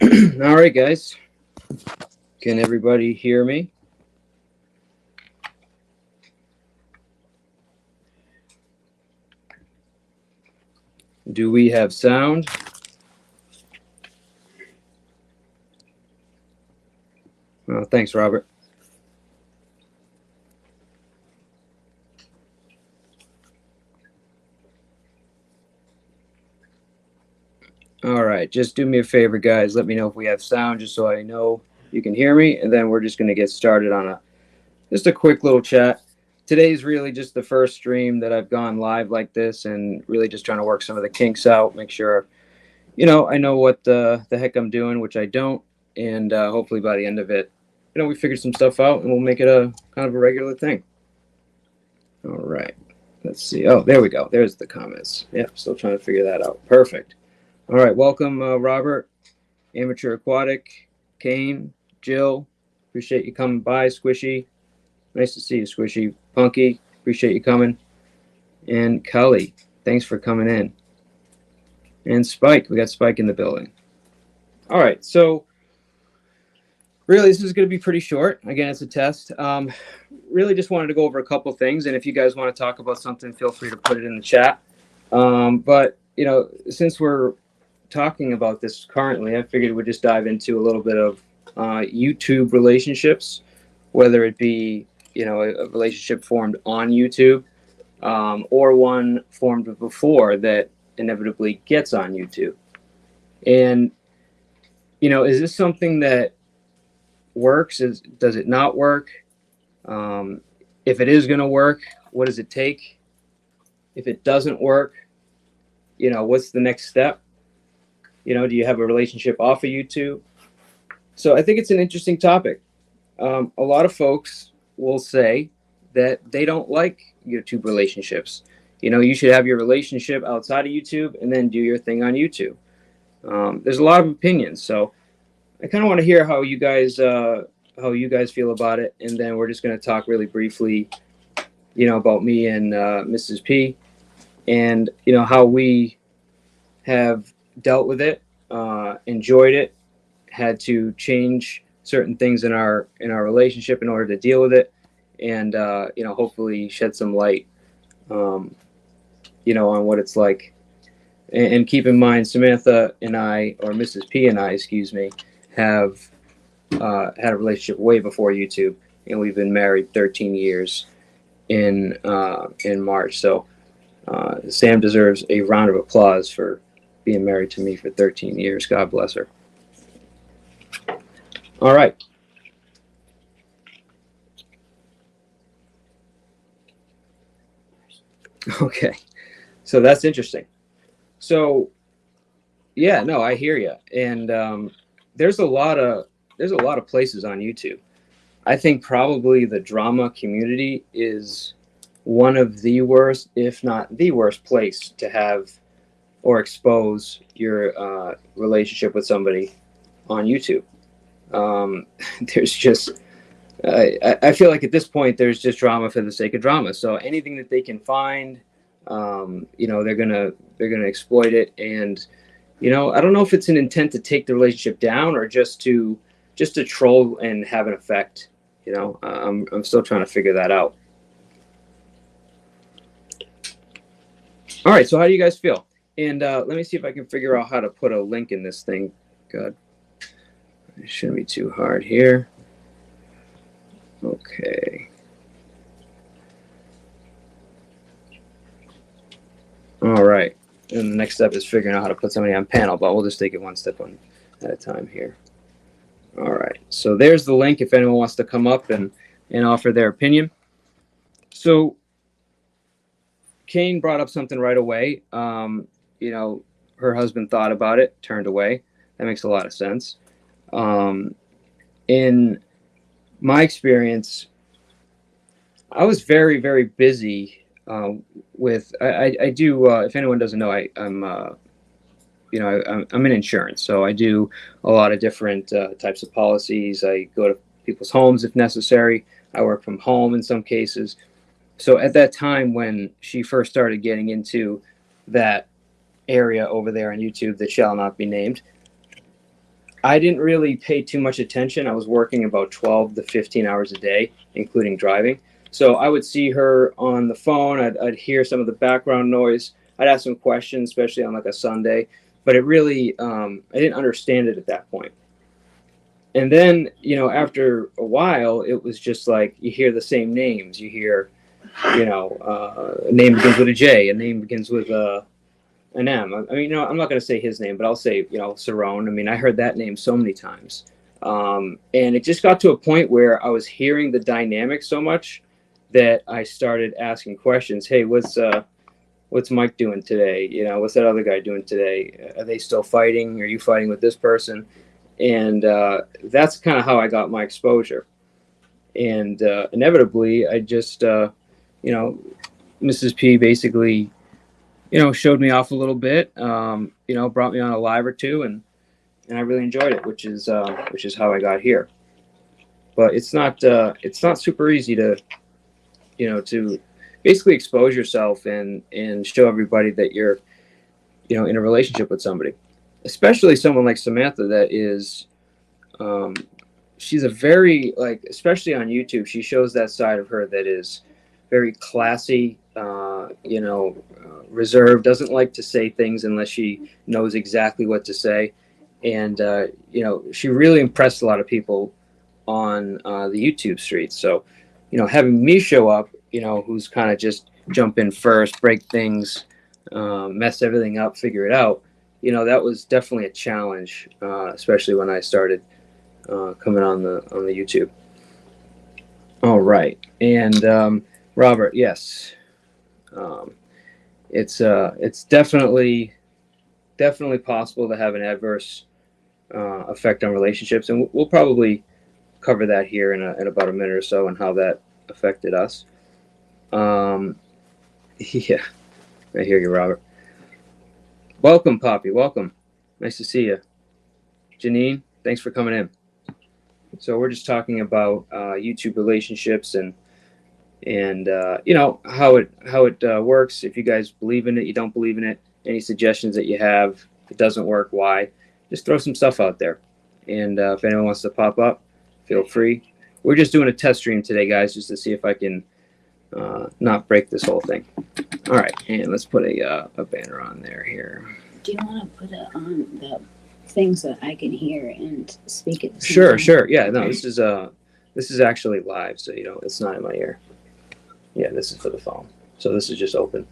All right, guys. Can everybody hear me? Do we have sound? Thanks, Robert. All right, just do me a favor, guys. Let me know if we have sound, just so I know you can hear me, and then we're just going to get started on just a quick little chat. Today's really just the first stream that I've gone live like this, and really just trying to work some of the kinks out, make sure I know what the heck I'm doing, which I don't, and hopefully by the end of it, we figured some stuff out, and we'll make it a kind of a regular thing. All right. Let's see. Oh, there we go. There's the comments. Yep, still trying to figure that out. Perfect. All right. Welcome, Robert, Amateur Aquatic, Kane, Jill. Appreciate you coming by. Squishy. Nice to see you, Squishy. Punky. Appreciate you coming. And Cully. Thanks for coming in. And Spike. We got Spike in the building. All right. So, really, this is going to be pretty short. Again, it's a test. Really just wanted to go over a couple things, and if you guys want to talk about something, feel free to put it in the chat. But since we're talking about this currently, I figured we'd just dive into a little bit of YouTube relationships, whether it be a relationship formed on YouTube or one formed before that inevitably gets on YouTube. And is this something that works? Does it not work? If it is going to work, what does it take? If it doesn't work, what's the next step? Do you have a relationship off of YouTube? So I think it's an interesting topic. A lot of folks will say that they don't like YouTube relationships. You should have your relationship outside of YouTube and then do your thing on YouTube. There's a lot of opinions, so I kind of want to hear how you guys feel about it, and then we're just going to talk really briefly, about me and Mrs. P, and how we have dealt with it, enjoyed it, had to change certain things in our relationship in order to deal with it, and hopefully shed some light, on what it's like. And keep in mind, Samantha and I, or Mrs. P and I, excuse me, have had a relationship way before YouTube, and we've been married 13 years in March. So Sam deserves a round of applause for being married to me for 13 years. God bless her. All right. Okay. So that's interesting. So yeah, no, I hear you. And there's a lot of places on YouTube. I think probably the drama community is one of the worst, if not the worst place to have or expose your relationship with somebody on YouTube. There's just, I feel like at this point there's just drama for the sake of drama. So anything that they can find, they're gonna exploit it. And I don't know if it's an intent to take the relationship down or just to troll and have an effect. I'm still trying to figure that out. All right, so how do you guys feel? And let me see if I can figure out how to put a link in this thing. God, it shouldn't be too hard here. Okay. All right. And the next step is figuring out how to put somebody on panel, but we'll just take it one step at a time here. All right. So there's the link if anyone wants to come up and offer their opinion. So Kane brought up something right away. Her husband thought about it, turned away. That makes a lot of sense. In my experience, I was very, very busy with. I do. If anyone doesn't know, I'm in insurance, so I do a lot of different types of policies. I go to people's homes if necessary. I work from home in some cases. So at that time when she first started getting into that area over there on YouTube that shall not be named, I didn't really pay too much attention. I was working about 12 to 15 hours a day, including driving. So I would see her on the phone. I'd hear some of the background noise. I'd ask some questions, especially on like a Sunday. But it really, I didn't understand it at that point. And then, after a while, it was just like you hear the same names. You hear, a name begins with a J, a name begins with an M. I mean, I'm not going to say his name, but I'll say, Cerrone. I mean, I heard that name so many times. And it just got to a point where I was hearing the dynamic so much that I started asking questions. Hey, what's Mike doing today? What's that other guy doing today? Are they still fighting? Are you fighting with this person? And that's kind of how I got my exposure. And inevitably, I just, Mrs. P basically, showed me off a little bit. Brought me on a live or two, and I really enjoyed it, which is how I got here. But it's not super easy to to basically expose yourself and show everybody that you're in a relationship with somebody, especially someone like Samantha that is. She's a very, like, especially on YouTube, she shows that side of her that is very classy, reserved, doesn't like to say things unless she knows exactly what to say. And, she really impressed a lot of people on the YouTube streets. So, having me show up, who's kind of just jump in first, break things, mess everything up, figure it out, that was definitely a challenge, especially when I started coming on the YouTube. All right, and Robert, yes, it's definitely possible to have an adverse effect on relationships, and we'll probably cover that here in about a minute or so and how that affected us. Yeah, I hear you, Robert. Welcome, Poppy. Welcome. Nice to see you, Janine. Thanks for coming in. So we're just talking about YouTube relationships and how it works. If you guys believe in it, you don't believe in it. Any suggestions that you have, if it doesn't work, why? Just throw some stuff out there. And if anyone wants to pop up, feel free. We're just doing a test stream today, guys, just to see if I can not break this whole thing. All right, and let's put a banner on there here. Do you want to put it on the thing so I can hear and speak at the same Sure, time? sure. Yeah, no, this is actually live, so it's not in my ear. Yeah, this is for the phone. So this is just open.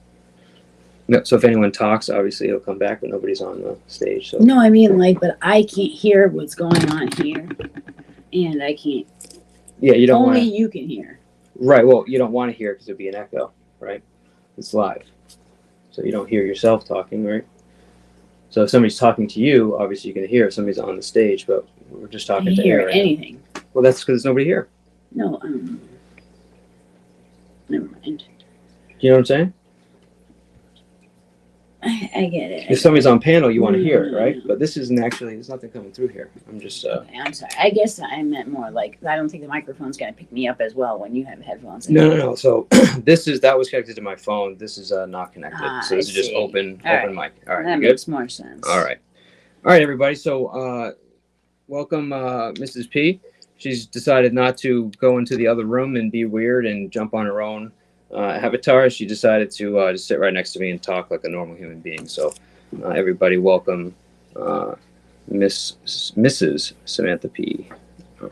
No, so if anyone talks, obviously it'll come back, but nobody's on the stage. So No, I mean, but I can't hear what's going on here, and I can't. Yeah, you don't only want you can hear. Right. Well, you don't want to hear it because it'd be an echo, right? It's live, so you don't hear yourself talking, right? So if somebody's talking to you, obviously you can hear if somebody's on the stage, but we're just talking to hear air. anything. Well, that's because there's nobody here. No, never mind. You know what I'm saying? I get it. If somebody's on panel, you want to hear it, right? But this isn't actually. There's nothing coming through here. I'm just. Okay, I'm sorry. I guess I meant more like I don't think the microphone's gonna pick me up as well when you have headphones. No. So that was connected to my phone. This is not connected. So this is just open right. mic. All right, that good? makes more sense. All right, everybody. So welcome, Mrs. P. She's decided not to go into the other room and be weird and jump on her own avatar. She decided to just sit right next to me and talk like a normal human being. So everybody, welcome, Mrs. Samantha P. All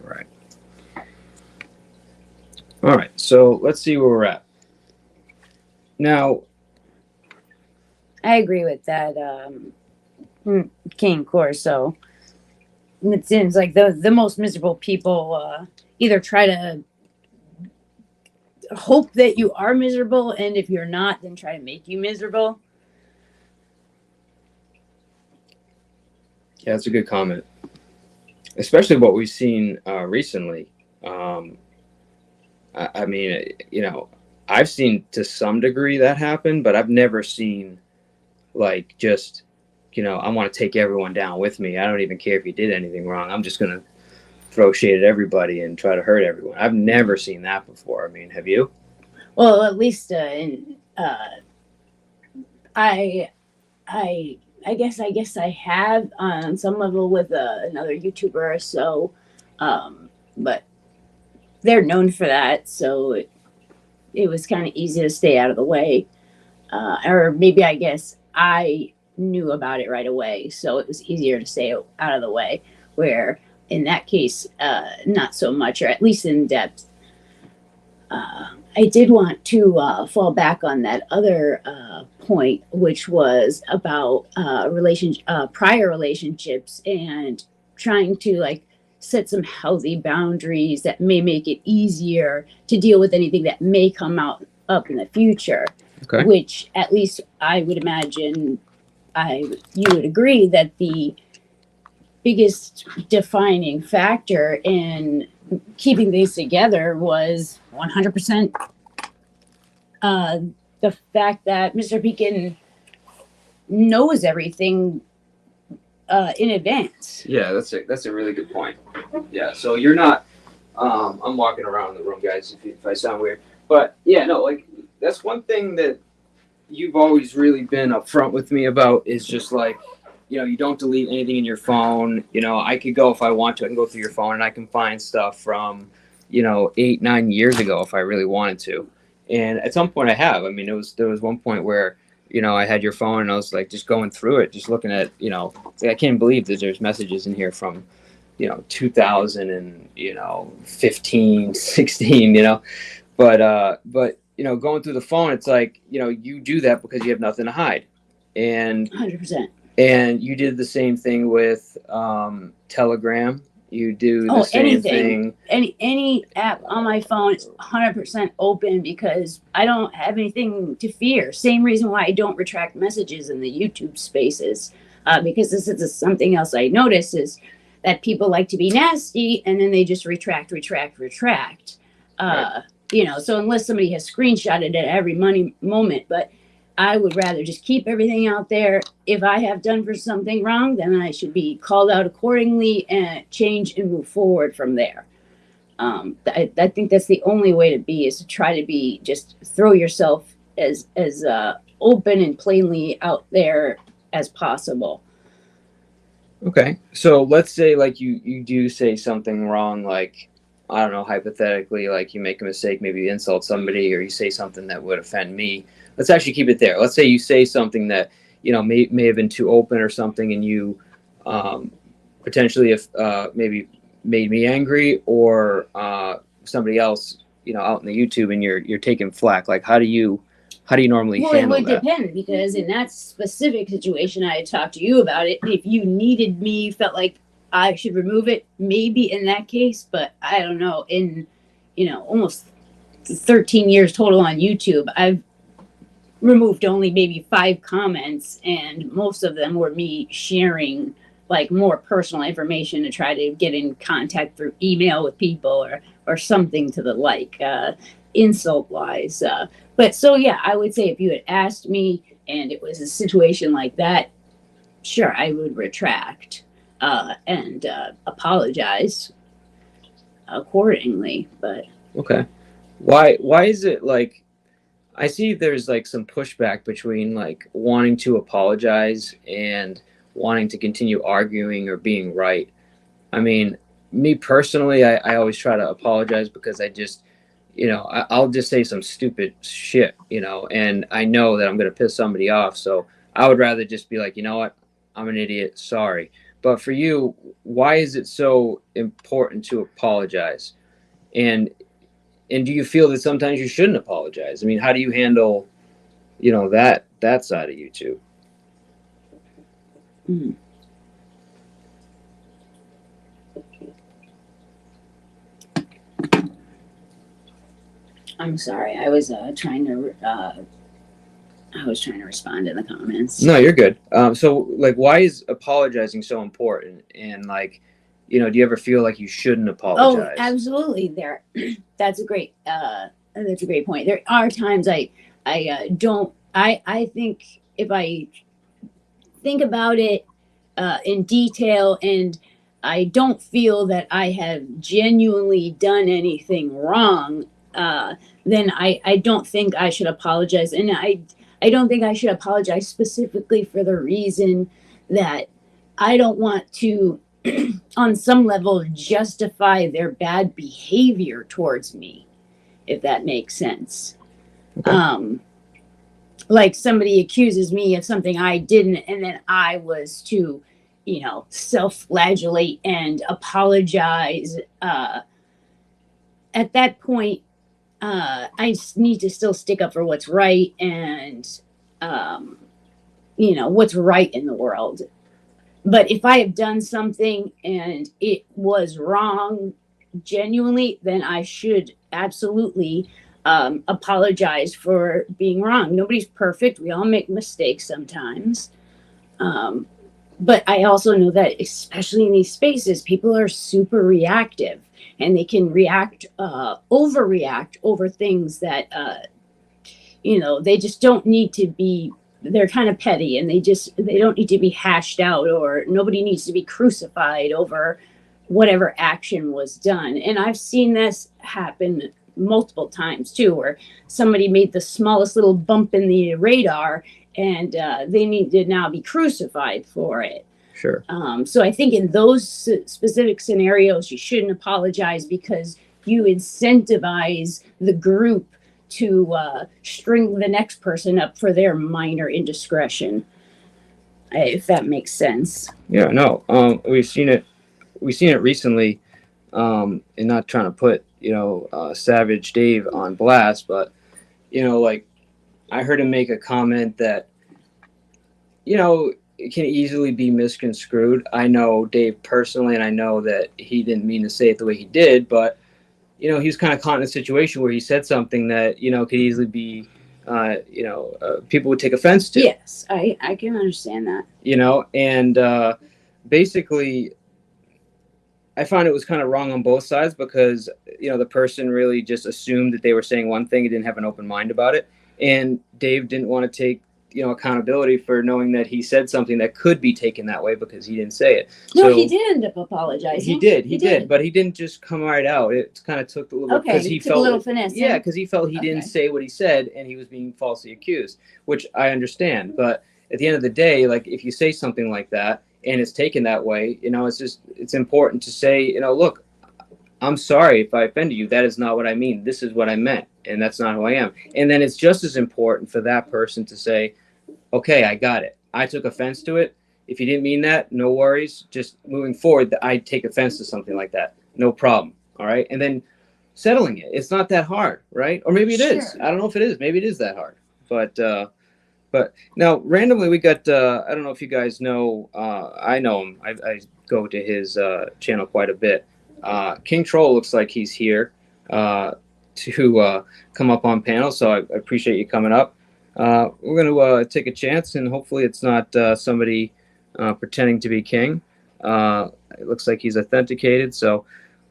right. So let's see where we're at now. I agree with that, King Corso. It seems like the most miserable people either try to hope that you are miserable, and if you're not, then try to make you miserable. Yeah, that's a good comment, especially what we've seen recently. I mean, I've seen to some degree that happen, but I've never seen like just, I want to take everyone down with me. I don't even care if you did anything wrong. I'm just going to throw shade at everybody and try to hurt everyone. I've never seen that before. I mean, have you? Well, at least I I guess I have on some level with another YouTuber or so, but they're known for that, so it was kind of easy to stay out of the way. Or maybe I guess I knew about it right away, so it was easier to stay out of the way. Where in that case, not so much, or at least in depth. I did want to fall back on that other point, which was about prior relationships and trying to like set some healthy boundaries that may make it easier to deal with anything that may come out up in the future. Okay. Which, at least, I would imagine, you would agree that the biggest defining factor in keeping things together was 100% uh, the fact that Mr. Beacon knows everything in advance. Yeah, that's a really good point. Yeah, so you're not. I'm walking around the room, guys. If I sound weird, but yeah, no, like that's one thing that you've always really been upfront with me about is just like, you don't delete anything in your phone. I could go if I want to. I can go through your phone and I can find stuff from, 8, 9 years ago if I really wanted to. And at some point I have. I mean, there was one point where, I had your phone and I was like just going through it, just looking at, like, I can't believe that there's messages in here from, 2000 and 15, 16, but going through the phone, it's like, you do that because you have nothing to hide. And 100%. and you did the same thing with Telegram. You do the same anything. thing. Any app on my phone is 100% open because I don't have anything to fear. Same reason why I don't retract messages in the YouTube spaces, because this is something else I notice is that people like to be nasty and then they just retract. Right. So unless somebody has screenshotted it at every moment, but I would rather just keep everything out there. If I have done for something wrong, then I should be called out accordingly and change and move forward from there. I think that's the only way to be, is to try to be, just throw yourself as open and plainly out there as possible. Okay. So let's say like you do say something wrong, like, I don't know, hypothetically, like you make a mistake, maybe you insult somebody or you say something that would offend me. Let's actually keep it there. Let's say you say something that, may have been too open or something, and you potentially if maybe made me angry or somebody else, out in the YouTube, and you're taking flack. Like, how do you normally Well, it handle would that? depend, because in that specific situation, I had talked to you about it. If you needed me, felt like I should remove it, maybe in that case, but I don't know. In, almost 13 years total on YouTube, I've removed only maybe 5 comments, and most of them were me sharing like more personal information to try to get in contact through email with people, or something to the like, insult wise. But so yeah, I would say if you had asked me and it was a situation like that, sure, I would retract and apologize accordingly. But Okay. Why is it like, I see there's like some pushback between like wanting to apologize and wanting to continue arguing or being right. I mean, me personally, I always try to apologize because I just, I'll just say some stupid shit, and I know that I'm going to piss somebody off. So I would rather just be like, you know what? I'm an idiot. Sorry. But for you, why is it so important to apologize? And and do you feel that sometimes you shouldn't apologize? I mean, how do you handle, that side of you too? mm, I'm sorry, I was trying to respond in the comments. No, you're good. So like, why is apologizing so important? And like, do you ever feel like you shouldn't Oh, apologize? absolutely. There, that's a great. That's a great point. There are times I don't. I think if I think about it in detail, and I don't feel that I have genuinely done anything wrong, then I don't think I should apologize. And I don't think I should apologize specifically for the reason that I don't want to, on some level, justify their bad behavior towards me, if that makes sense. Okay. Like somebody accuses me of something I didn't, and then I was to, self-flagellate and apologize. At that point, I need to still stick up for what's right and, um, what's right in the world. But if I have done something and it was wrong genuinely, then I should absolutely apologize for being wrong. Nobody's perfect. We all make mistakes sometimes. Um, but I also know that, especially in these spaces, people are super reactive and they can overreact over things that, they just don't need to be. They're kind of petty and they don't need to be hashed out, or nobody needs to be crucified over whatever action was done. And I've seen this happen multiple times too, where somebody made the smallest little bump in the radar and they need to now be crucified for it. Sure. So I think in those specific scenarios, you shouldn't apologize because you incentivize the group to string the next person up for their minor indiscretion, if that makes sense. Yeah, no. We've seen it recently, and not trying to put Savage Dave on blast, but like I heard him make a comment that it can easily be misconstrued. I know Dave personally, and I know that he didn't mean to say it the way he did, but he was kind of caught in a situation where he said something that could easily be people would take offense to. Yes, I can understand that. And basically I found it was kind of wrong on both sides because the person really just assumed that they were saying one thing and didn't have an open mind about it, and Dave didn't want to take accountability for knowing that he said something that could be taken that way because he didn't say it. No, so, he did end up apologizing. He did, but he didn't just come right out. It kind of took a little bit because he took a little finesse. Yeah, because he felt he didn't say what he said and he was being falsely accused, which I understand. But at the end of the day, like if you say something like that and it's taken that way, it's important to say, look, I'm sorry if I offended you. That is not what I mean. This is what I meant, and that's not who I am. And then it's just as important for that person to say, okay, I got it. I took offense to it. If you didn't mean that, no worries. Just moving forward, I take offense to something like that. No problem. All right. And then settling it. It's not that hard, right? Or maybe it is. I don't know if it is. Maybe it is that hard. But now randomly we got, I don't know if you guys know, I know him. I go to his channel quite a bit. King Troll looks like he's here to come up on panel. So I appreciate you coming up. We're going to take a chance, and hopefully it's not somebody pretending to be King. It looks like he's authenticated, so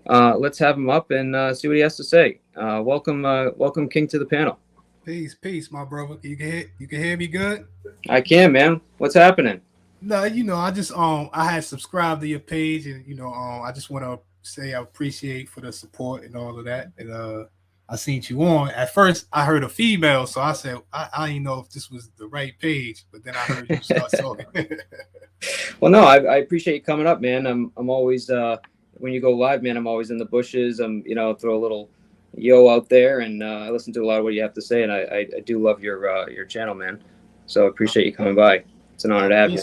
let's have him up and see what he has to say. Welcome, King, to the panel. Peace, my brother. You can hear me good? I can, man. What's happening? No, I just I had subscribed to your page, and I just want to say I appreciate for the support and all of that. And I seen you on. At first, I heard a female, so I said I didn't know if this was the right page. But then I heard you start talking. Well, no, I appreciate you coming up, man. I'm always when you go live, man. I'm always in the bushes. Throw a little yo out there, and I listen to a lot of what you have to say, and I do love your channel, man. So I appreciate you coming by. It's an honor to have you.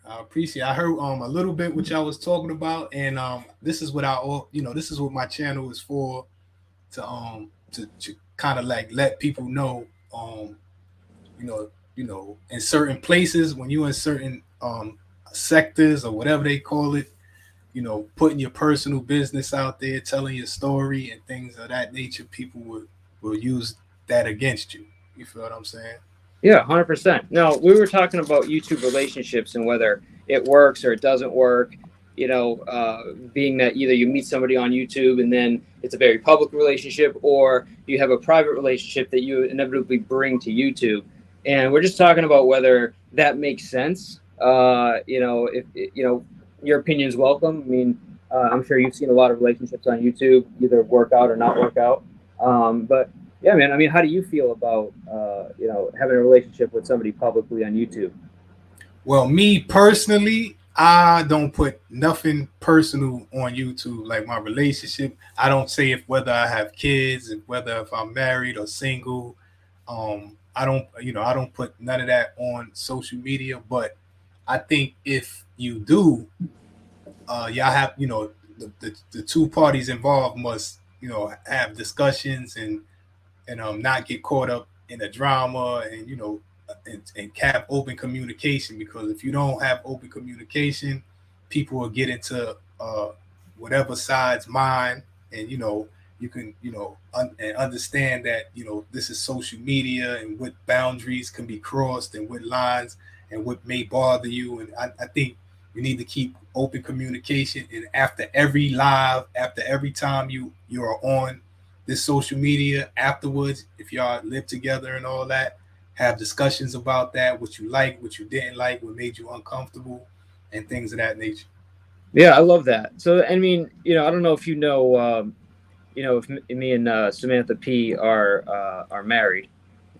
I appreciate it. I heard a little bit what y'all was talking about, and this is what this is what my channel is for, to kind of like let people know, in certain places when you're in certain sectors or whatever they call it, putting your personal business out there, telling your story and things of that nature, people will use that against you. You feel what I'm saying? Yeah, 100%. No, we were talking about YouTube relationships and whether it works or it doesn't work. Being that either you meet somebody on YouTube and then it's a very public relationship, or you have a private relationship that you inevitably bring to YouTube. And we're just talking about whether that makes sense. If your opinion is welcome. I mean, I'm sure you've seen a lot of relationships on YouTube either work out or not work out. But Yeah, man. I mean, how do you feel about having a relationship with somebody publicly on YouTube? Well, me personally, I don't put nothing personal on YouTube, like my relationship. I don't say if whether I have kids, and whether if I'm married or single. I don't, I don't put none of that on social media. But I think if you do, y'all have, the two parties involved must, have discussions and not get caught up in the drama, and and have open communication, because if you don't have open communication, people will get into whatever side's mind. And you can and understand that this is social media, and what boundaries can be crossed, and what lines, and what may bother you. And I think you need to keep open communication, and after every live, after every time you're on this social media, afterwards, if y'all live together and all that, have discussions about that, what you like, what you didn't like, what made you uncomfortable, and things of that nature. Yeah, I love that. So, I mean, I don't know if if me and Samantha P are married.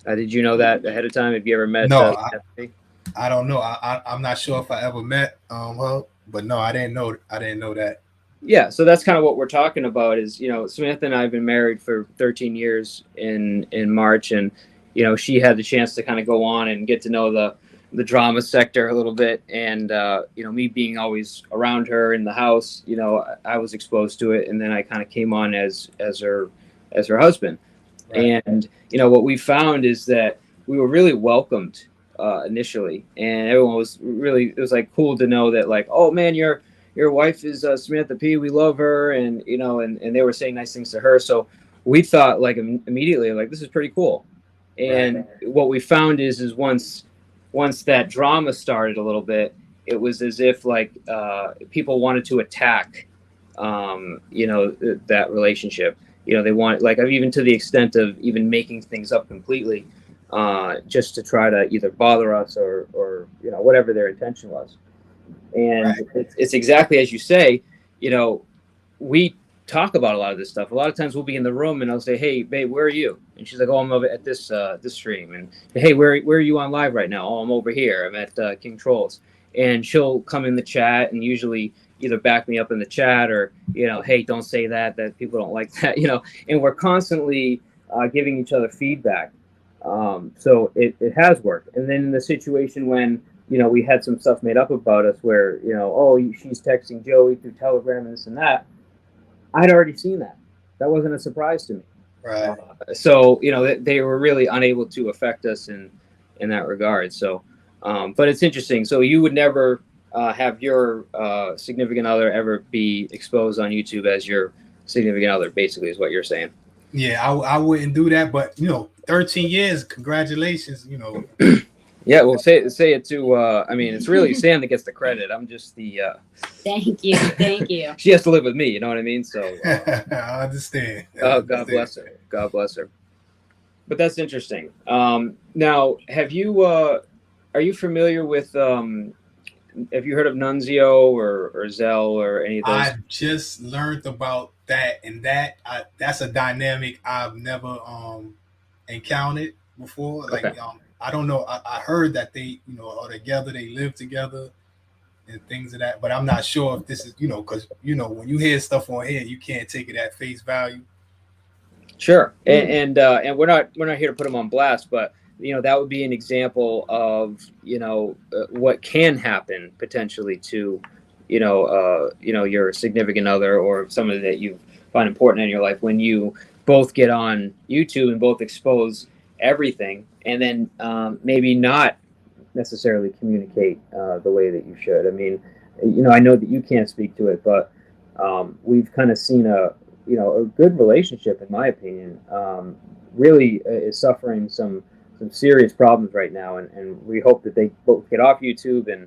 Did you know that ahead of time? Have you ever met No, Samantha P? I don't know. I'm not sure if I ever met her, but no, I didn't know. I didn't know that. Yeah, so that's kind of what we're talking about. Is Samantha and I have been married for 13 years in March, and she had the chance to kind of go on and get to know the drama sector a little bit, and me being always around her in the house, I was exposed to it, and then I kind of came on as her husband. Right. And what we found is that we were really welcomed initially, and everyone was really, it was like cool to know that, like, oh man, your wife is Samantha P. We love her, and and they were saying nice things to her. So we thought, like, immediately, like, this is pretty cool. Right. And what we found is once that drama started a little bit, it was as if, like, people wanted to attack that relationship. They want, like, even to the extent of even making things up completely, just to try to either bother us or whatever their intention was. And Right. it's exactly as you say. We talk about a lot of this stuff. A lot of times we'll be in the room and I'll say, "Hey, babe, where are you?" And she's like, "Oh, I'm over at this stream." And, "Hey, where are you on live right now?" "Oh, I'm over here. I'm at King Trolls." And she'll come in the chat and usually either back me up in the chat or, "Hey, don't say that. That people don't like that." And we're constantly giving each other feedback. So it has worked. And then in the situation when we had some stuff made up about us where, oh, she's texting Joey through Telegram and this and that. I'd already seen that. That wasn't a surprise to me. Right. So they were really unable to affect us in that regard. So, but it's interesting. So you would never have your significant other ever be exposed on YouTube as your significant other, basically, is what you're saying. Yeah, I wouldn't do that, but 13 years, congratulations. Yeah, well, say it to. I mean, it's really Sam that gets the credit. I'm just the. Thank you. Thank you. She has to live with me. You know what I mean? So. I understand. God bless her. God bless her. But that's interesting. Now, have you? Are you familiar with? Have you heard of Nunzio or Zell or any of those? I just learned about that, and that's a dynamic I've never encountered before. Like, Okay. I don't know. I heard that they are together, they live together, and things of that. But I'm not sure if this is because when you hear stuff on here, you can't take it at face value. Sure, and we're not here to put them on blast, but that would be an example of what can happen potentially to your significant other or somebody that you find important in your life when you both get on YouTube and both expose everything, and then maybe not necessarily communicate the way that you should. I mean, I know that you can't speak to it, but we've kind of seen a good relationship, in my opinion, really is suffering some serious problems right now, and we hope that they both get off YouTube and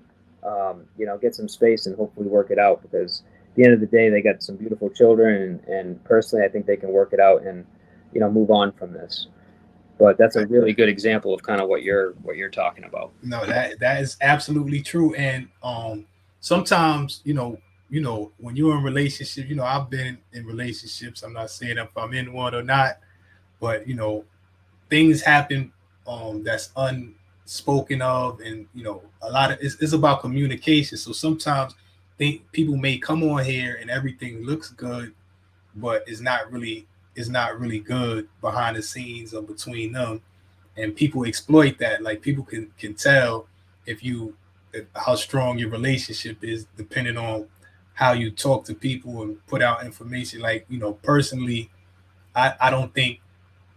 get some space and hopefully work it out, because at the end of the day they got some beautiful children, and personally I think they can work it out and move on from this. But that's a really good example of kind of what you're talking about. No, that is absolutely true. And sometimes when you're in relationships, I've been in relationships. I'm not saying if I'm in one or not, but things happen that's unspoken of, and a lot of it's about communication. So sometimes people may come on here and everything looks good, but it's not really good behind the scenes or between them, and people exploit that. Like people can tell if you how strong your relationship is depending on how you talk to people and put out information. Like personally, I don't think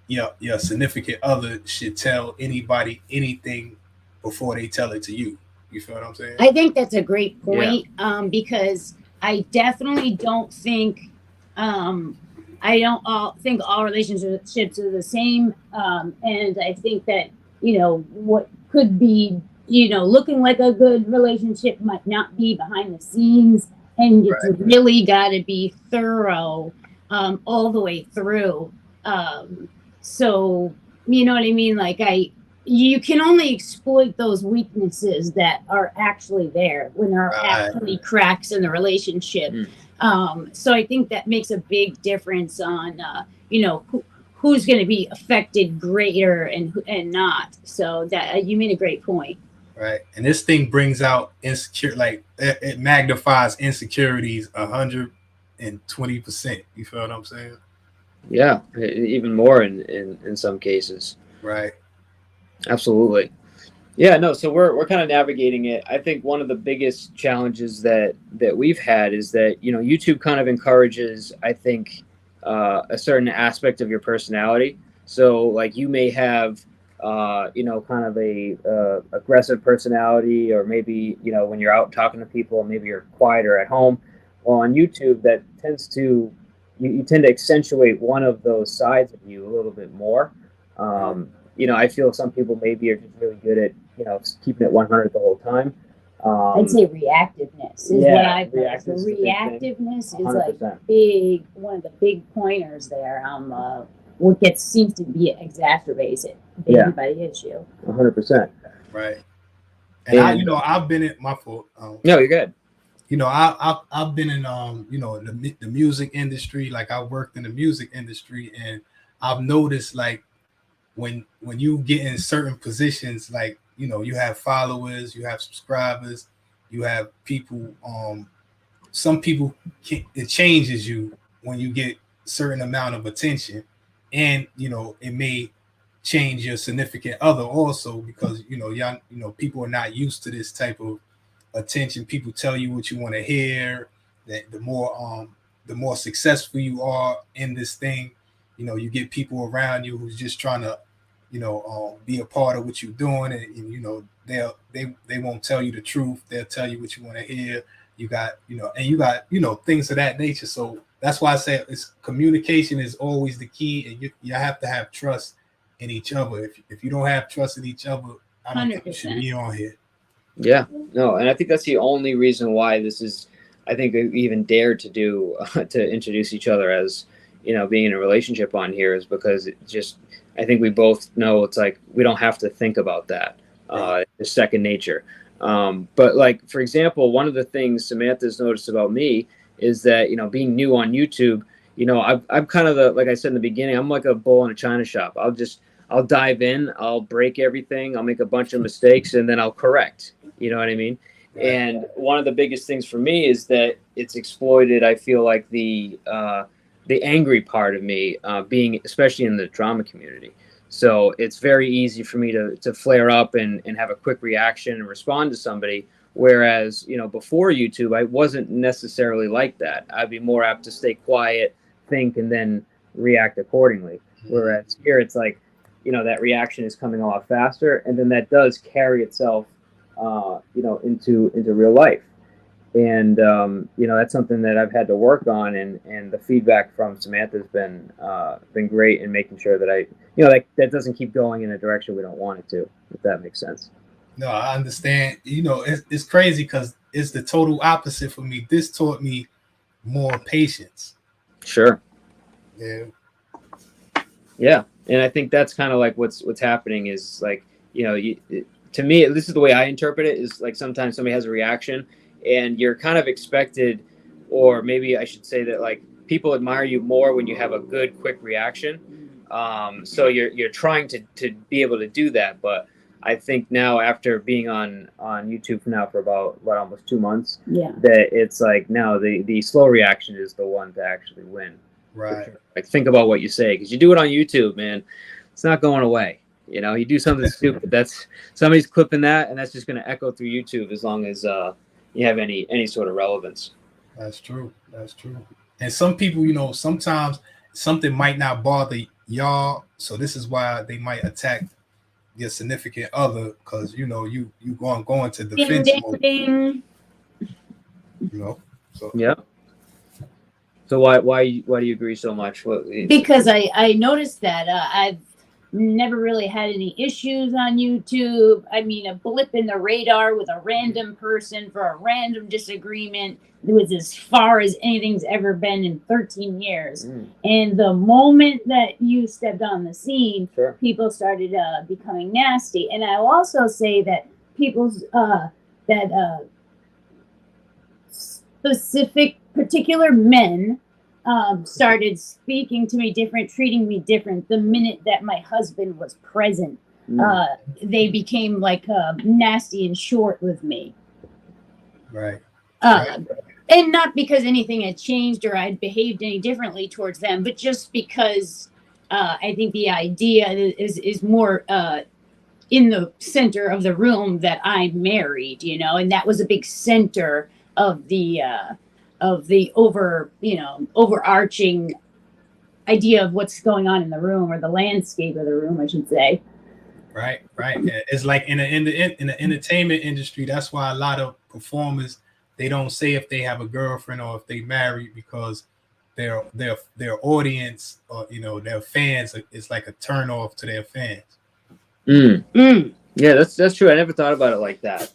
your significant other should tell anybody anything before they tell it to you. You feel what I'm saying? I think that's a great Yeah. point, because I definitely don't think I don't all think all relationships are the same, and I think that what could be looking like a good relationship might not be behind the scenes, and it's really got to be thorough all the way through. So you know what I mean? Like you can only exploit those weaknesses that are actually there when there are actually cracks in the relationship. So I think that makes a big difference on who's going to be affected greater and not. So that you made a great point. Right. And this thing brings out insecure, like it magnifies insecurities 120%. You feel what I'm saying? Yeah, even more in some cases. Right. Absolutely. Yeah, no, so we're kind of navigating it. I think one of the biggest challenges that we've had is that, YouTube kind of encourages, I think, a certain aspect of your personality. So like you may have kind of a aggressive personality, or maybe, when you're out talking to people, maybe you're quieter at home. Well, on YouTube, that tends to you tend to accentuate one of those sides of you a little bit more. I feel some people maybe are just really good at, keeping it 100 the whole time. I'd say reactiveness is what I've noticed. Reactiveness is like one of the big pointers there. What seems to be exacerbated by the issue. 100%. Right. And I've been in my fault. No, you're good. I've been in the music industry. Like I worked in the music industry, and I've noticed like when you get in certain positions, like you have followers, you have subscribers, you have people. Some people it changes you when you get a certain amount of attention, and it may change your significant other also, because people are not used to this type of attention. People tell you what you want to hear. That the more successful you are in this thing, you get people around you who's just trying to be a part of what you're doing, and they won't tell you the truth. They'll tell you what you want to hear. You got things of that nature. So that's why I say communication is always the key, and you have to have trust in each other. If you don't have trust in each other, I don't think you should be on here. Yeah, no, and I think that's the only reason why this is. I think we even dared to do to introduce each other as being in a relationship on here, is because it just. I think we both know it's like we don't have to think about that. It's second nature. But like, for example, one of the things Samantha's noticed about me is that, being new on YouTube, I'm kind of like I said in the beginning, I'm like a bull in a china shop. I'll dive in, I'll break everything, I'll make a bunch of mistakes, and then I'll correct. You know what I mean? Right. And one of the biggest things for me is that it's exploited, I feel like, the angry part of me, being especially in the drama community. So it's very easy for me to flare up and have a quick reaction and respond to somebody. Whereas, before YouTube, I wasn't necessarily like that. I'd be more apt to stay quiet, think, and then react accordingly. Whereas here, it's like, that reaction is coming a lot faster, and then that does carry itself, into real life. And that's something that I've had to work on, and the feedback from Samantha has been great in making sure that I that doesn't keep going in a direction we don't want it to, if that makes sense. No, I understand. It's crazy because it's the total opposite for me. This taught me more patience. Sure. Yeah, and I think that's kind of like what's happening is like, to me, this is the way I interpret it, is like sometimes somebody has a reaction and you're kind of expected, or maybe I should say that like people admire you more when you have a good, quick reaction. So you're trying to be able to do that, but I think now after being on YouTube now for about almost 2 months, Yeah. that it's like now the slow reaction is the one to actually win. Right. Sure. Like think about what you say, because you do it on YouTube, man, it's not going away. You know, you do something stupid, that's somebody's clipping that, and that's just going to echo through YouTube as long as you have any sort of relevance. That's true. That's true. And some people, you know, sometimes something might not bother y'all, so this is why they might attack your significant other, because you know you going to Ding, defense ding, mode, ding. you know. So Yeah. So why do you agree so much? Because I noticed that I've never really had any issues on YouTube. I mean, a blip in the radar with a random person for a random disagreement was as far as anything's ever been in 13 years. And the moment that you stepped on the scene, Sure. people started becoming nasty. And I'll also say that people's specific particular men started speaking to me different, treating me different the minute that my husband was present. They became like nasty and short with me. right. And not because anything had changed or I'd behaved any differently towards them, but just because I think the idea is more in the center of the room that I'm married, you know, and that was a big center of the overarching idea of what's going on in the room, or the landscape of the room, I should say. Right. It's like in the entertainment industry, that's why a lot of performers, they don't say if they have a girlfriend or if they married, because their audience, or you know, their fans, it's like a turn off to their fans. Yeah, that's true. I never thought about it like that.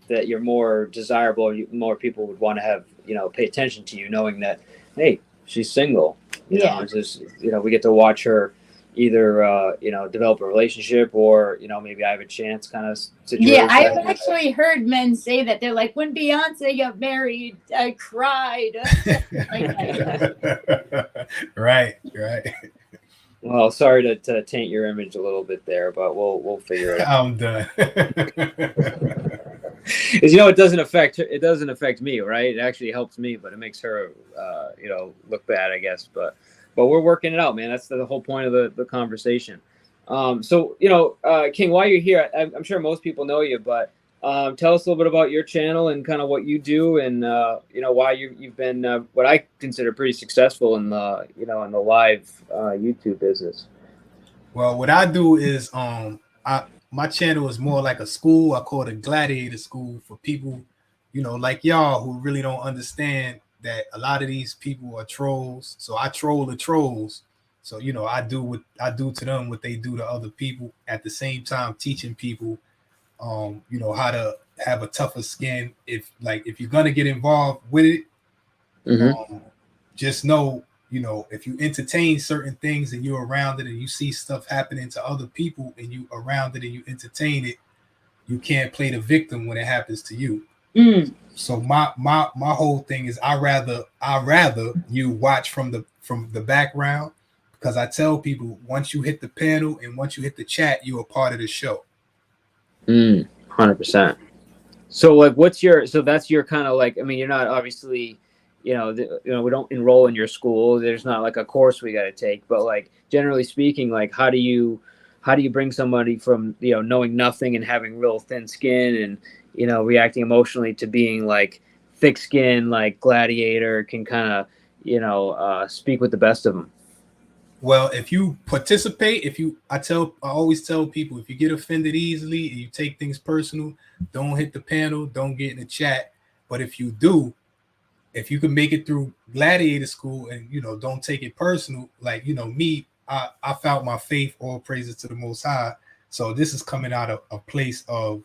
That you're more desirable. More people would want to have, you know, pay attention to you, knowing that, hey, she's single. You know, it's just, you know, we get to watch her either, you know, develop a relationship, or, you know, maybe I have a chance kind of situation. Yeah, I've actually heard men say that. They're like, when Beyonce got married, I cried. Right. Well, sorry to taint your image a little bit there, but we'll figure it out. I'm done. Because, you know, it doesn't affect me, right? It actually helps me, but it makes her, you know, look bad, I guess. But we're working it out, man. That's the whole point of the conversation. So, you know, King, while you're here, I'm sure most people know you, but tell us a little bit about your channel and kind of what you do, and you know, why you've been what I consider pretty successful in the, you know, in the live YouTube business. Well, what I do is my channel is more like a school. I call it a gladiator school for people, you know, like y'all, who really don't understand that a lot of these people are trolls. So I troll the trolls. So, you know, I do to them what they do to other people, at the same time teaching people, you know, how to have a tougher skin. If you're gonna get involved with it, just know, you know, if you entertain certain things and you're around it and you see stuff happening to other people and you around it and you entertain it, you can't play the victim when it happens to you. So my whole thing is I rather you watch from the background, because I tell people, once you hit the panel and once you hit the chat, you're a part of the show. 100%. So like, that's your kind of like, I mean, you're not obviously, you know, we don't enroll in your school. There's not like a course we got to take, but like, generally speaking, like, how do you bring somebody from, you know, knowing nothing and having real thin skin and, you know, reacting emotionally to being like thick skin, like Gladiator can kind of, you know, speak with the best of them? Well, if you participate, I always tell people, if you get offended easily and you take things personal, don't hit the panel, don't get in the chat. But if you do, if you can make it through gladiator school and, you know, don't take it personal, like, you know, me, I found my faith, all praises to the Most High. So this is coming out of a place of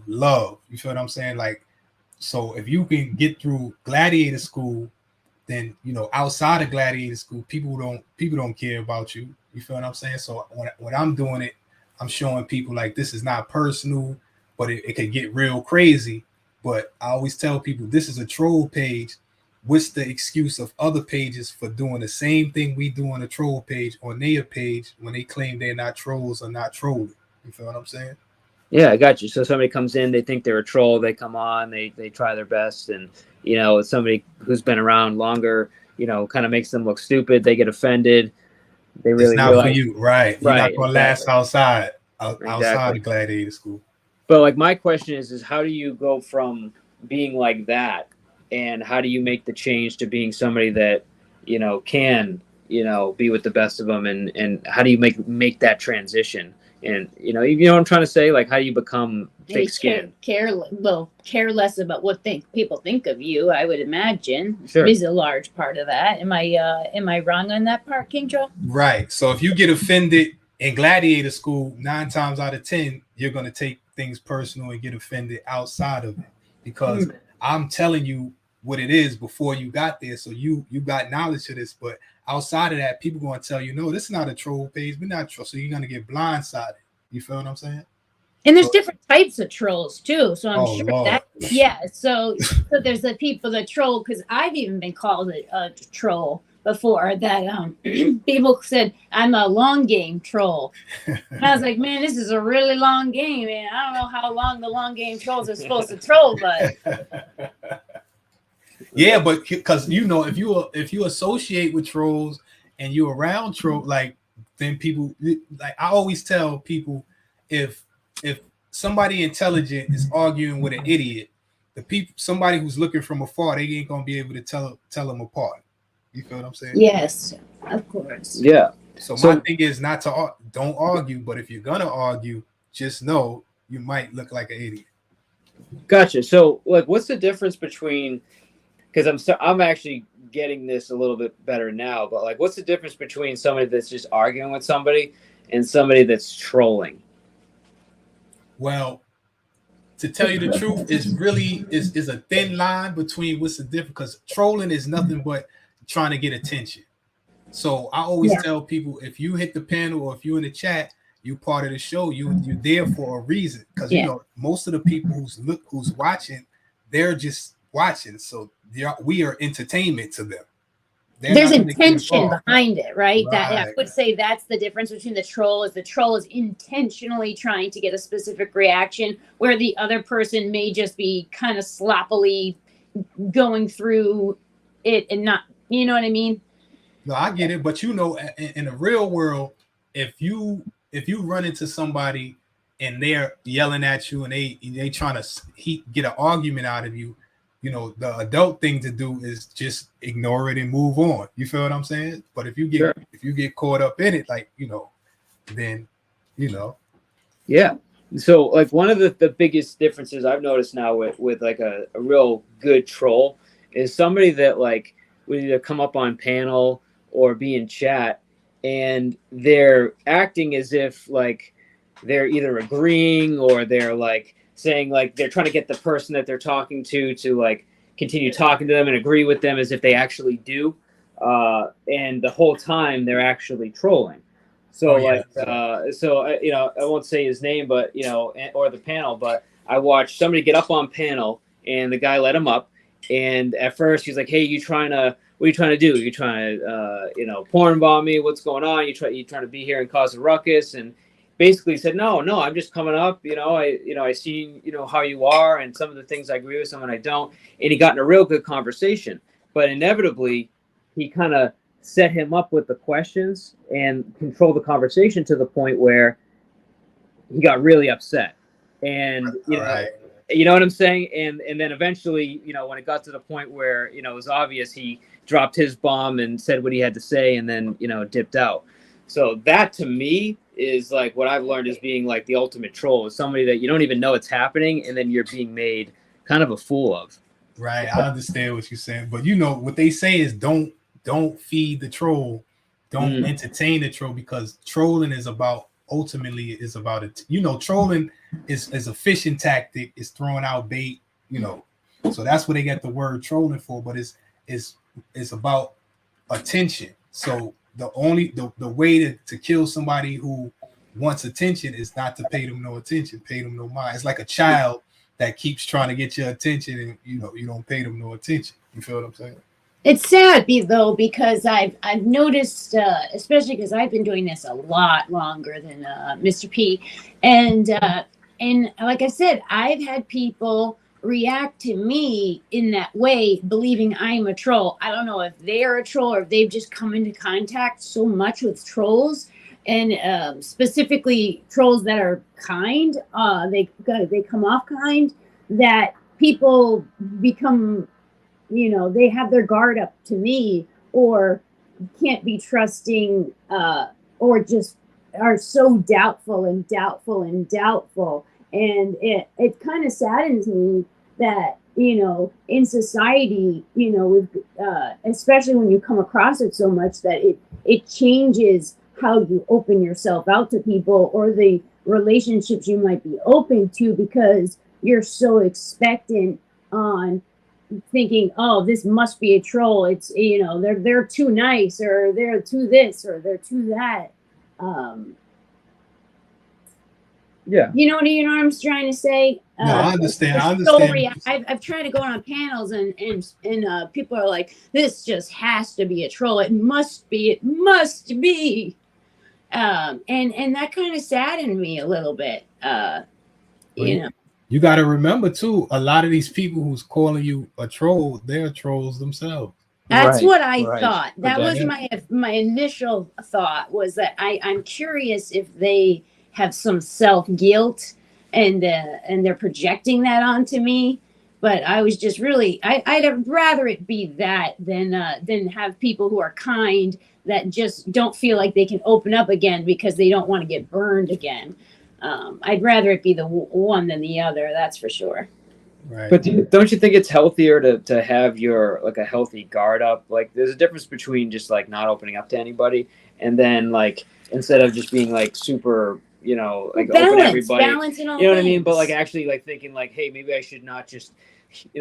love. You feel what I'm saying? Like, so if you can get through gladiator school, then, you know, outside of gladiator school, people don't care about you. You feel what I'm saying? So when I'm doing it, I'm showing people like, this is not personal, but it could get real crazy. But I always tell people, this is a troll page. what's the excuse of other pages for doing the same thing we do on the troll page on their page when they claim they're not trolls or not trolling? You feel what I'm saying? Yeah, I got you. So somebody comes in, they think they're a troll, they come on, they try their best, and somebody who's been around longer, kind of makes them look stupid. They get offended. They It's really not for realize, you, right? You're not right? gonna Exactly, last outside exactly. of gladiator school. But like my question is how do you go from being like that, and how do you make the change to being somebody that can be with the best of them, and how do you make that transition? And what I'm trying to say, like how do you become Maybe thick skinned? care less about what people think of you. I would imagine Sure. is a large part of that. Am I wrong on that part, King Joe? Right. So if you get offended in gladiator school, 9 times out of 10, you're gonna take things personal and get offended outside of it, because I'm telling you what it is before you got there. So you got knowledge of this, but outside of that, people gonna tell you, no, this is not a troll page. We're not troll. So you're gonna get blindsided. You feel what I'm saying? And there's different types of trolls too. So I'm sure Lord. that So there's the people that troll, because I've even been called a troll before. That people said I'm a long game troll. And I was like, man, this is a really long game, and I don't know how long the long game trolls are supposed to troll, but yeah, but because if you associate with trolls and you're around troll, like then people, like I always tell people, if somebody intelligent is arguing with an idiot, somebody who's looking from afar, they ain't gonna be able to tell them apart. You feel what I'm saying? yes, of course. Yeah. So my thing is not to don't argue, but if you're gonna argue, just know you might look like an idiot. Gotcha. So like, what's the difference between? Because I'm actually getting this a little bit better now, but like, what's the difference between somebody that's just arguing with somebody and somebody that's trolling? Well, to tell you the truth, is really is a thin line between what's the difference, because trolling is nothing but trying to get attention. So I always tell people, if you hit the panel or if you're in the chat, you part of the show. You're there for a reason, because most of the people who's watching, they're just watching. So we are entertainment to them. There's intention behind it, right? Right. That I would say that's the difference between the troll is intentionally trying to get a specific reaction, where the other person may just be kind of sloppily going through it and not, you know what I mean? No, I get it, but in the real world, if you run into somebody and they're yelling at you and they trying to get an argument out of you, the adult thing to do is just ignore it and move on. You feel what I'm saying? But if you get caught up in it, like then Yeah. So like one of the biggest differences I've noticed now with like a real good troll is somebody that like would either come up on panel or be in chat, and they're acting as if like they're either agreeing or they're like saying like they're trying to get the person that they're talking to like continue talking to them and agree with them as if they actually do, and the whole time they're actually trolling. So I won't say his name, but or the panel, but I watched somebody get up on panel and the guy let him up, and at first he's like, hey, what are you trying to do? You trying to porn bomb me? What's going on? You trying to be here and cause a ruckus? And basically said, no, I'm just coming up. I see how you are, and some of the things I agree with, some and I don't. And he got in a real good conversation, but inevitably he kind of set him up with the questions and control the conversation to the point where he got really upset. And you know what I'm saying? And then eventually, when it got to the point where it was obvious, he dropped his bomb and said what he had to say, and then dipped out. So that to me is like what I've learned is being like the ultimate troll, is somebody that you don't even know it's happening, and then you're being made kind of a fool of. Right, I understand what you're saying, but what they say is don't feed the troll, don't entertain the troll, because trolling is ultimately about it. Trolling is a fishing tactic. It's throwing out bait. So that's what they get the word trolling for. But it's about attention. So the way to kill somebody who wants attention is not to pay them no attention, pay them no mind. It's like a child that keeps trying to get your attention, and you don't pay them no attention. You feel what I'm saying? It's sad though, because I've noticed, especially because I've been doing this a lot longer than Mr. P, and like I said, I've had people react to me in that way, believing I'm a troll. I don't know if they are a troll or if they've just come into contact so much with trolls, and specifically trolls that are kind. They come off kind, that people become, they have their guard up to me, or can't be trusting, or just are so doubtful and doubtful and doubtful. And it kind of saddens me that, in society, with, especially when you come across it so much, that it changes how you open yourself out to people, or the relationships you might be open to, because you're so expectant on thinking, oh, this must be a troll. It's, they're too nice, or they're too this, or they're too that. Yeah. You know what I'm trying to say? No, I understand. I So understand. I've tried to go on panels, and people are like, this just has to be a troll. It must be. It must be. And that kind of saddened me a little bit. You got to remember too, a lot of these people who's calling you a troll, they're trolls themselves. That's Right, what I right. thought. That was my initial thought, was that I'm curious if they have some self guilt, and they're projecting that onto me. But I was just really, I'd rather it be that than have people who are kind, that just don't feel like they can open up again because they don't want to get burned again. I'd rather it be the one than the other. That's for sure. Right. But don't you think it's healthier to have your like a healthy guard up? Like there's a difference between just like not opening up to anybody, and then like instead of just being like super, like open everybody. Balance in all You know what I things. mean? But like actually like thinking like, hey, maybe I should not just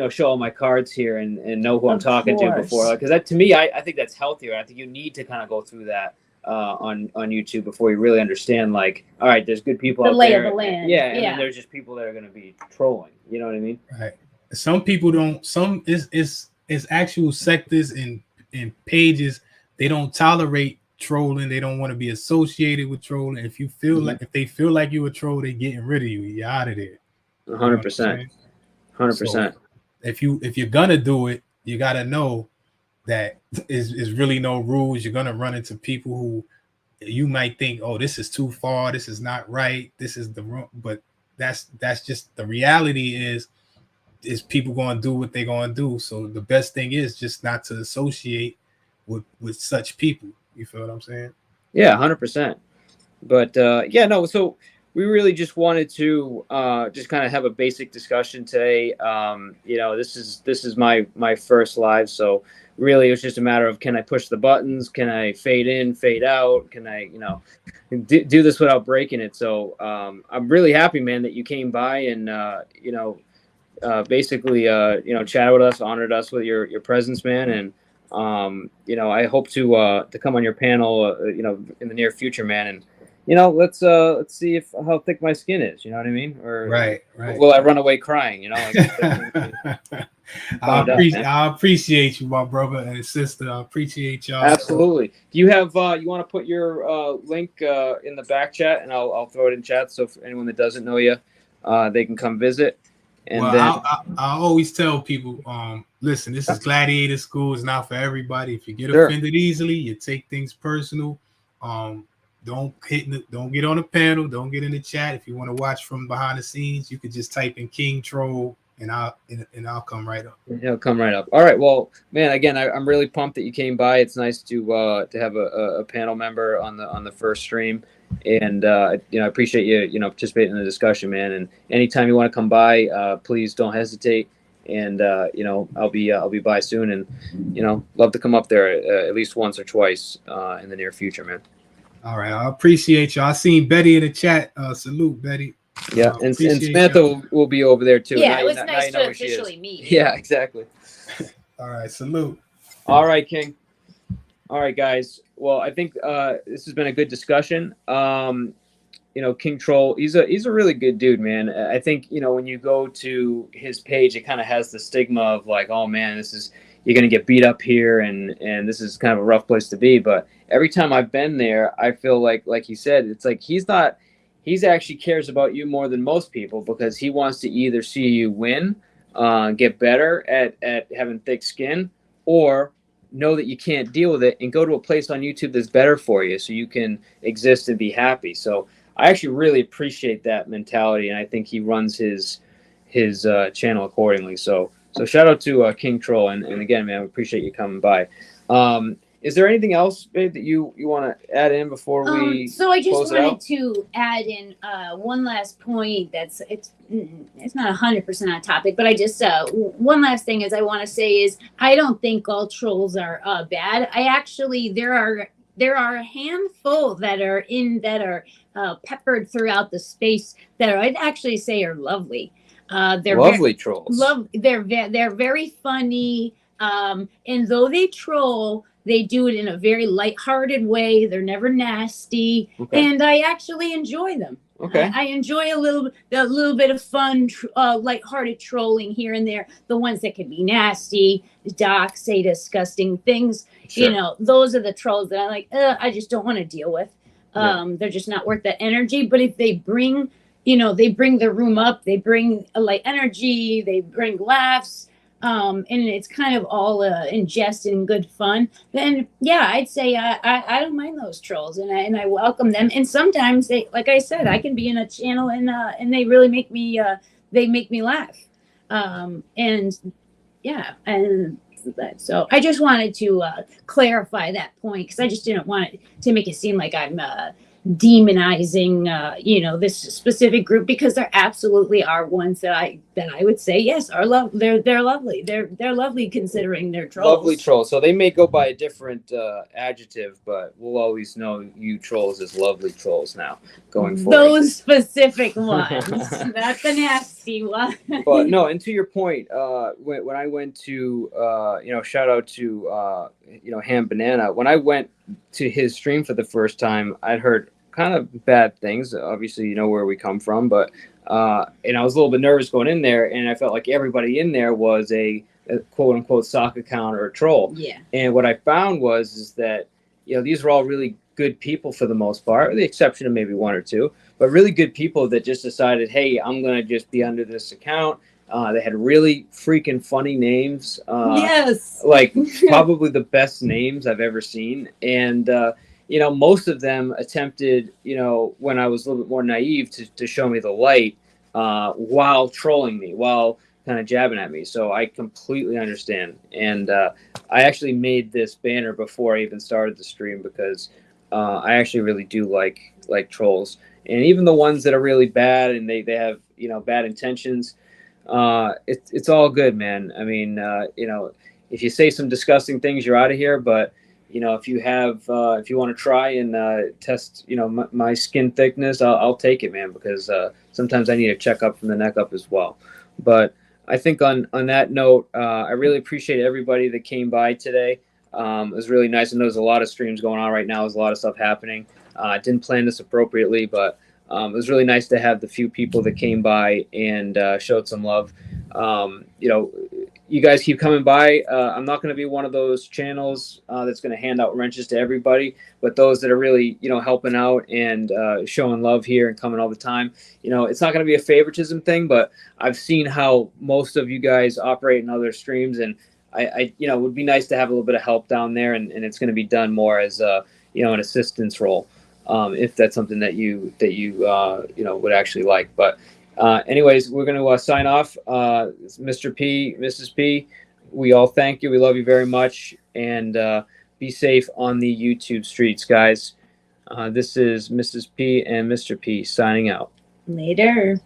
show all my cards here and know who I'm Of talking to course. before. Because that to me, I think that's healthier. I think you need to kind of go through that. On YouTube before you really understand, like, all right, there's good people The out lay there, of the land. yeah, and Yeah. then there's just people that are going to be trolling. You know what I mean? Right. Some people don't. Some is actual sectors and pages. They don't tolerate trolling. They don't want to be associated with trolling. If you feel like, if they feel like you a troll, they getting rid of you. You're out of there. 100%, 100%. If you're gonna do it, you gotta know that is really no rules. You're gonna run into people who you might think, oh, this is too far. This is not right. This is the wrong. But that's just the reality is people going to do what they're going to do. So the best thing is just not to associate with such people. You feel what I'm saying? Yeah, 100%. But yeah, no. So we really just wanted to just kind of have a basic discussion today. This is my first live, so really it was just a matter of, can I push the buttons? Can I fade in, fade out? Can I do this without breaking it? So I'm really happy, man, that you came by and basically chatted with us, honored us with your presence, man, and I hope to come on your panel, in the near future, man, and let's see if how thick my skin is. You know what I mean? Or Right. will I run away crying? I appreciate you, my brother and sister. I appreciate y'all. Absolutely. Do you have you want to put your link in the back chat, and I'll throw it in chat, so if anyone that doesn't know you, they can come visit. And well, then I always tell people, listen, this is gladiator school. It's not for everybody. If you get Sure. offended easily, you take things personal. Don't get on the panel. Don't get in the chat. If you want to watch from behind the scenes, you could just type in King Troll, and I'll come right up. He'll come right up. All right. Well, man, again, I'm really pumped that you came by. It's nice to have a panel member on the first stream, and I appreciate you participating in the discussion, man. And anytime you want to come by, please don't hesitate. And I'll be by soon, and love to come up there at least once or twice in the near future, man. All right, I appreciate you. I seen Betty in the chat. Salute, Betty. Yeah, and Samantha will be over there too. Yeah, it was nice to officially meet. Yeah, exactly. All right, salute. All right, King. All right, guys. Well, I think this has been a good discussion. King Troll, he's a really good dude, man. I think, when you go to his page, it kind of has the stigma of like, oh man, you're gonna get beat up here, and this is kind of a rough place to be. But every time I've been there, I feel like he said, it's like he's actually cares about you more than most people, because he wants to either see you win, get better at having thick skin, or know that you can't deal with it and go to a place on YouTube that's better for you so you can exist and be happy. So I actually really appreciate that mentality, and I think he runs his channel accordingly. So shout out to King Troll, and again, man, we appreciate you coming by. Is there anything else, babe, that you want to add in before we So I just close it out? wanted to add in one last point. It's not 100% on topic, but I just one last thing is I want to say is I don't think all trolls are bad. I actually there are a handful that are peppered throughout the space that I'd actually say are lovely. They're Lovely trolls. They're very funny. And though they troll, they do it in a very lighthearted way. They're never nasty, Okay. and I actually enjoy them. Okay. I enjoy a little bit of fun, lighthearted trolling here and there. The ones that can be nasty, say disgusting things. Sure. Those are the trolls that I like. I just don't want to deal with. They're just not worth that energy. But if they bring, they bring the room up, they bring light energy, they bring laughs. And it's kind of all in jest and good fun, then yeah, I'd say I don't mind those trolls, and I welcome them. And sometimes they, like I said, I can be in a channel and they really make me laugh. And yeah, and so I just wanted to clarify that point, because I just didn't want it to make it seem like I'm demonizing this specific group, because there absolutely are ones that I would say yes are they're lovely, they're lovely considering they're trolls. Lovely trolls. So they may go by a different adjective, but we'll always know you trolls as lovely trolls now going forward. Those specific ones, not the nasty one. But no, and to your point, when I went to shout out to Ham Banana, when I went to his stream for the first time, I'd heard kind of bad things. Obviously, you know where we come from, but and I was a little bit nervous going in there, and I felt like everybody in there was a quote unquote sock account or a troll. Yeah. And what I found is that these were all really good people for the most part, with the exception of maybe one or two, but really good people that just decided, hey, I'm gonna just be under this account. They had really freaking funny names. Yes. Like probably the best names I've ever seen. And, most of them attempted, when I was a little bit more naive, to show me the light while trolling me, while kind of jabbing at me. So I completely understand. And I actually made this banner before I even started the stream, because I actually really do like trolls. And even the ones that are really bad and they have, bad intentions, it's all good, man. I mean, if you say some disgusting things, you're out of here. But if you want to try and test, my skin thickness, I'll take it, man, because sometimes I need a checkup from the neck up as well. But I think on that note, I really appreciate everybody that came by today. It was really nice. I know there's a lot of streams going on right now. There's a lot of stuff happening. I didn't plan this appropriately, but it was really nice to have the few people that came by and showed some love. You guys keep coming by. I'm not going to be one of those channels that's going to hand out wrenches to everybody, but those that are really, helping out and showing love here and coming all the time. It's not going to be a favoritism thing, but I've seen how most of you guys operate in other streams, and I it would be nice to have a little bit of help down there, and it's going to be done more as an assistance role, if that's something that you would actually like. But anyways, we're going to sign off. Mr. P, Mrs. P, we all thank you. We love you very much, and be safe on the YouTube streets, guys. This is Mrs. P and Mr. P signing out. Later.